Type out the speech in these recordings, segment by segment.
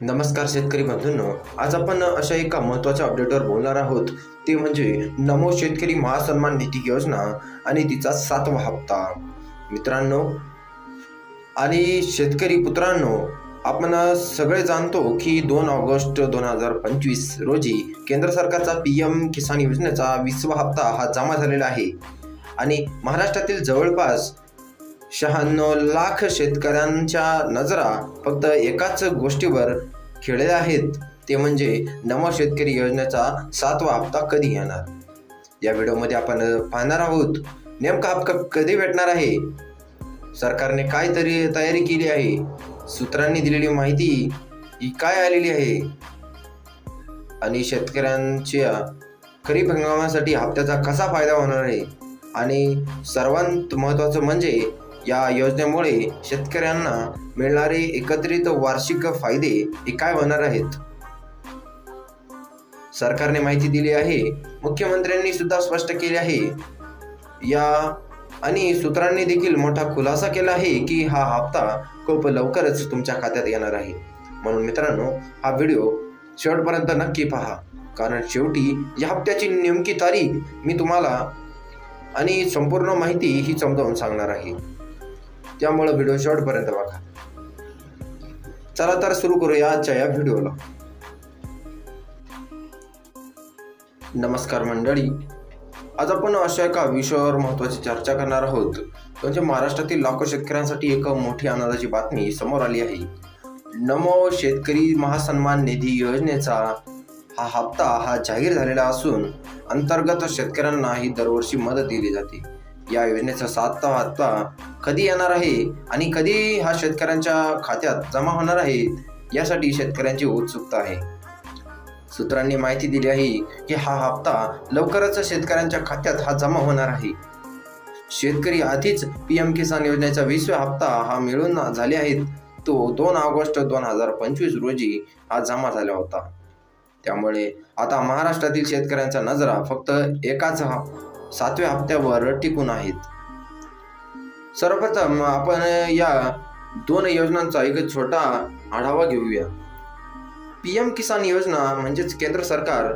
नमस्कार शेतकरी बंधूंनो, आज आपण अशा एका महत्त्वाच्या अपडेटवर बोलणार आहोत. ते म्हणजे नमो शेतकरी महासन्मान निधी योजना आणि तिचा 7वा हप्ता. मित्रांनो आणि शेतकरी पुत्रांनो, आपण सगळे जाणतो की 2 ऑगस्ट 2025 रोजी केंद्र सरकारचा PM किसान योजनेचा 20वा हप्ता हा जमा झालेला आहे आणि महाराष्ट्रातील जवळपास 96 लाख शेतकऱ्यांच्या नजरा फक्त एकाच गोष्टीवर खिळल्या आहेत, ते म्हणजे नमो शेतकरी योजनेचा 7वा हप्ता कधी येणार. या व्हिडिओमध्ये आपण पाहणार आहोत नेमका हप्ता कधी भेटणार आहे, सरकारने काय तयारी केली आहे, सूत्रांनी दिलेली माहिती ही काय आलेली आहे आणि शेतकऱ्यांच्या खरीप हंगामासाठी हप्त्याचा कसा फायदा होणार आहे आणि सर्वात महत्त्वाचं म्हणजे या योजनेमुळे शेतकऱ्यांना मिळणारे एकत्रित वार्षिक फायदे हे काय होणार आहेत. सरकारने माहिती दिली आहे, मुख्यमंत्र्यांनी सुद्धा स्पष्ट केले आहे या आणि सूत्रांनी देखील मोठा खुलासा केला आहे की हा हप्ता खूप लवकरच तुमच्या खात्यात येणार आहे. म्हणून मित्रांनो, हा व्हिडिओ शेवटपर्यंत नक्की पहा, कारण शेवटी या हप्त्याची नेमकी तारीख मी तुम्हाला आणि संपूर्ण माहिती ही समजावून सांगणार आहे. त्यामुळे व्हिडिओ शेवटपर्यंत बघा. चला तर सुरू करूया आजच्या या व्हिडिओला. नमस्कार मंडळी, आज आपण अशा एका विषयावर महत्त्वाची चर्चा करणार आहोत. म्हणजे महाराष्ट्रातील लाखो शेतकऱ्यांसाठी एक मोठी आनंदाची बातमी समोर आली आहे. नमो शेतकरी महासन्मान निधी योजनेचा हा हप्ता हा जाहीर झालेला असून अंतर्गत शेतकऱ्यांना ही दरवर्षी मदत दिली जाते. या योजनेचा 7वा हप्ता कधी येणार आहे आणि कधी हा शेतकऱ्यांच्या खात्यात जमा होणार आहे, यासाठी शेतकऱ्यांची उत्सुकता आहे. सूत्रांनी माहिती दिली आहे की हा हप्ता लवकरच शेतकऱ्यांच्या खात्यात हा जमा होणार आहे. शेतकरी आधीच PM किसान योजनेचा 20वा हप्ता हा मिळून झाले आहेत. तो 2 ऑगस्ट 2025 रोजी हा जमा झाला होता. त्यामुळे आता महाराष्ट्रातील शेतकऱ्यांच्या नजरा फक्त एकाच 7व्या हप्त्यावर टिकून आहेत. सर्वप्रथम आपण या 2 योजनांचा एक छोटा आढावा घेऊया. PM किसान योजना म्हणजेच केंद्र सरकार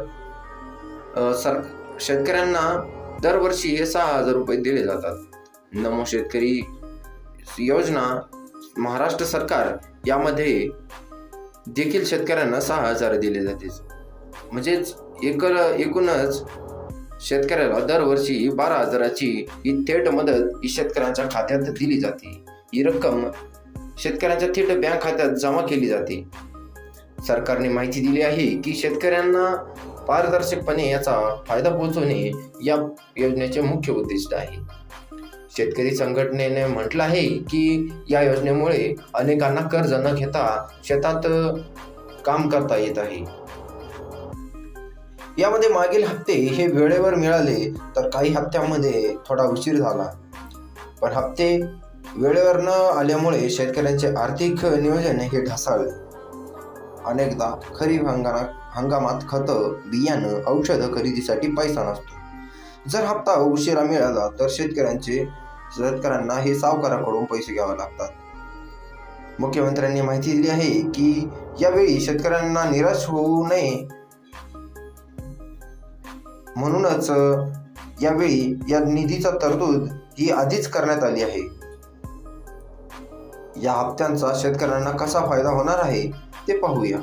शेतकऱ्यांना दरवर्षी हे 6,000 रुपये दिले जातात. नमो शेतकरी योजना महाराष्ट्र सरकार यामध्ये देखील शेतकऱ्यांना 6,000 दिले जाते. म्हणजेच एकूणच शेतकऱ्याला दरवर्षी 12,000ची ही थेट मदत ही शेतकऱ्यांच्या खात्यात दिली जाते. ही रक्कम शेतकऱ्यांच्या थेट बँक खात्यात जमा केली जाते. सरकारने माहिती दिली आहे की शेतकऱ्यांना पारदर्शकपणे याचा फायदा पोहोचवणे या योजनेचे मुख्य उद्दिष्ट आहे. शेतकरी संघटनेने म्हटलं आहे की या योजनेमुळे अनेकांना कर्ज न घेता शेतात काम करता येत आहे. यामध्ये मागील हप्ते हे वेळेवर मिळाले तर काही हप्त्यामध्ये थोडा उशीर झाला, पण हप्ते वेळेवर न आल्यामुळे शेतकऱ्यांचे आर्थिक नियोजन हे ढासळले. अनेकदा खरीप हंगामात खतं, बियाणं, औषधं खरेदीसाठी पैसा नसतो. जर हप्ता उशिरा मिळाला तर शेतकऱ्यांना हे सावकाराकडून पैसे घ्यावे लागतात. मुख्यमंत्र्यांनी माहिती दिली आहे की यावेळी शेतकऱ्यांना निराश होऊ नये म्हणूनच यावेळी या निधीचा तरतूद ही आधीच करण्यात आली आहे. या हप्त्यांचा शेतकऱ्यांना कसा फायदा होणार आहे ते पाहूया.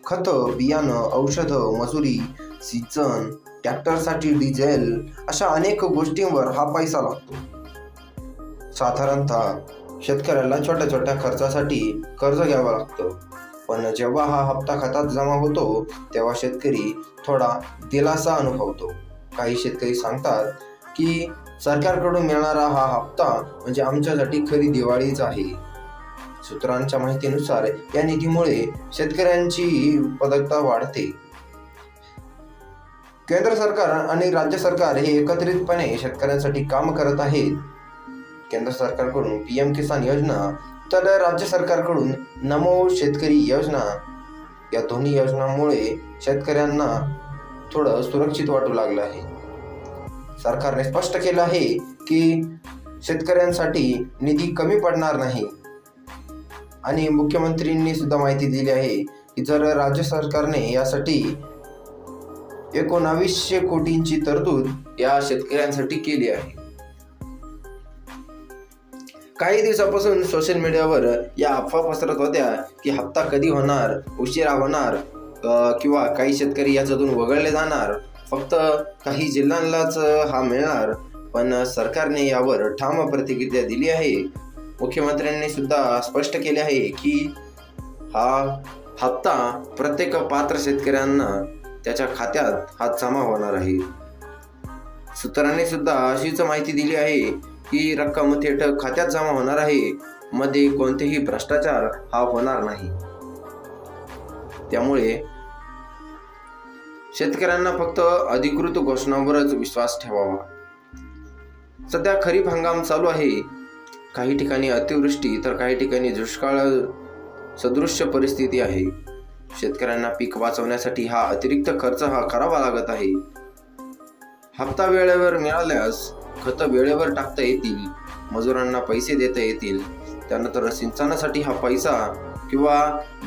खतं, बियाणं, औषधं, मजुरी, सिंचन, ट्रॅक्टरसाठी डिझेल अशा अनेक गोष्टींवर हा पैसा लागतो. साधारणतः शेतकऱ्याला छोट्या छोट्या खर्चासाठी कर्ज घ्यावं लागतं, पण जेव्हा हा हप्ता खात्यात जमा होतो तेव्हा शेतकरी थोडा दिलासा अनुभवतो. काही शेतकरी सांगतात की सरकारकडून मिळणारा हा हप्ता म्हणजे आमच्यासाठी खरी दिवाळीच आहे. सूत्रांच्या माहितीनुसार या निधीमुळे शेतकऱ्यांची उत्पादकता वाढते. केंद्र सरकार आणि राज्य सरकार हे एकत्रितपणे शेतकऱ्यांसाठी काम करत आहेत. केंद्र सरकारकडून PM किसान योजना तर राज्य सरकारकडून नमो शेतकरी योजना, या दोन्ही योजनांमुळे शेतकऱ्यांना थोडं सुरक्षित वाटू लागलं आहे. सरकारने स्पष्ट केलं आहे की शेतकऱ्यांसाठी निधी कमी पडणार नाही आणि मुख्यमंत्र्यांनी सुद्धा माहिती दिली आहे जर राज्य सरकारने यासाठी 1900 कोटींची तरतूद या शेतकऱ्यांसाठी केली आहे. काही दिवसापासून सोशल मीडियावर या अफवा पसरत होत्या की हप्ता कधी होणार, उशिरा होणार किंवा काही शेतकरी याच्यातून वगळले जाणार, फक्त काही जिल्ह्यांनाच हा मिळणार. पण सरकारने यावर ठाम प्रतिक्रिया दिली आहे. मुख्यमंत्र्यांनी सुद्धा स्पष्ट केले आहे की हा हप्ता प्रत्येक पात्र शेतकऱ्यांना त्याच्या खात्यात हा जमा होणार आहे. सूत्रांनी सुद्धा अशीच माहिती दिली आहे की रक्कम थेट खात्यात जमा होणार आहे, मध्ये कोणतेही भ्रष्टाचार हा होणार नाही. त्यामुळे शेतकऱ्यांना फक्त अधिकृत घोषणांवरच विश्वास ठेवावा. सध्या खरीप हंगाम चालू आहे. काही ठिकाणी अतिवृष्टी तर काही ठिकाणी दुष्काळ सदृश्य परिस्थिती आहे. शेतकऱ्यांना पीक वाचवण्यासाठी हा अतिरिक्त खर्च हा करावा लागत आहे. हप्ता वेळेवर मिळाल्यास खतं वेळेवर टाकता येतील, मजुरांना पैसे देता येतील, त्यानंतर सिंचनासाठी हा पैसा किंवा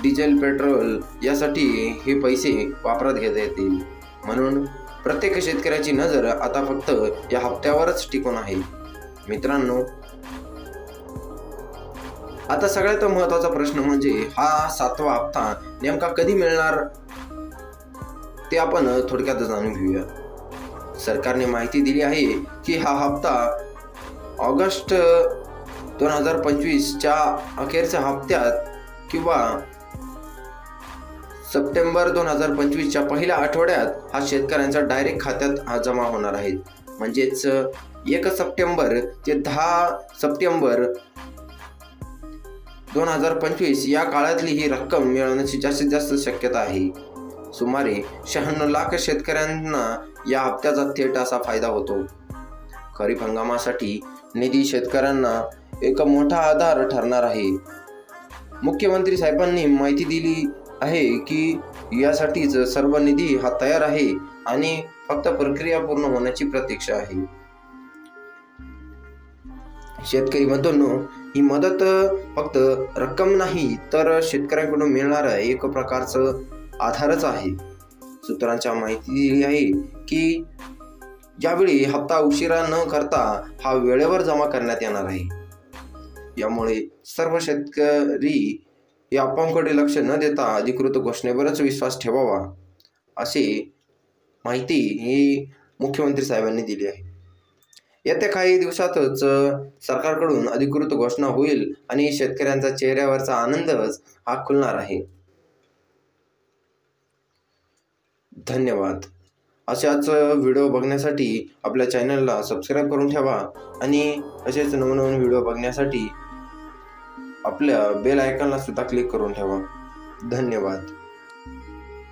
डिझेल पेट्रोल यासाठी हे पैसे वापरात घेता येतील. म्हणून प्रत्येक शेतकऱ्याची नजर आता फक्त या हप्त्यावरच टिकून आहे. मित्रांनो, आता सगळ्यात महत्त्वाचा प्रश्न म्हणजे हा 7वा हप्ता नेमका कधी मिळणार ते आपण थोडक्यात जाणून घेऊया. सरकारने माहिती दिली आहे की हा हप्ता ऑगस्ट 2025च्या अखेरच्या हप्त्यात किंवा सप्टेंबर 2025च्या पहिल्या आठवड्यात हा शेतकऱ्यांच्या डायरेक्ट खात्यात हा जमा होणार आहे. म्हणजेच 1 सप्टेंबर ते 10 सप्टेंबर 2025 या काळातली ही रक्कम मिळवण्याची जास्तीत जास्त शक्यता आहे. सुमारे 96 लाख शेतकऱ्यांना या हप्त्याचा थेट असा फायदा होतो. खरीप हंगामासाठी निधी शेतकऱ्यांना एक मोठा आधार ठरणार आहे. मुख्यमंत्री साहेबांनी माहिती दिली आहे की यासाठीच सर्व निधी हा तयार आहे आणि फक्त प्रक्रिया पूर्ण होण्याची प्रतीक्षा आहे. शेतकरी बंधूंनो, ही मदत फक्त रक्कम नाही तर शेतकऱ्यांकडून मिळणारा एक प्रकारचं आधारच आहे. सूत्रांच्या माहिती दिली आहे की यावेळी हप्ता उशिरा न करता हा वेळेवर जमा करण्यात येणार आहे. यामुळे सर्व शेतकरी या अफवांकडे लक्ष न देता अधिकृत घोषणेवरच विश्वास ठेवावा, अशी माहिती ही मुख्यमंत्री साहेबांनी दिली आहे. येत्या काही दिवसातच सरकारकडून अधिकृत घोषणा होईल आणि शेतकऱ्यांचा चेहऱ्यावरचा आनंदच हा खुलणार आहे. धन्यवाद. अशाच व्हिडिओ बघण्यासाठी आपल्या चॅनलला सबस्क्राईब करून ठेवा आणि असेच नवनवीन व्हिडिओ बघण्यासाठी आपल्या बेल आयकॉनला सुद्धा क्लिक करून ठेवा. धन्यवाद.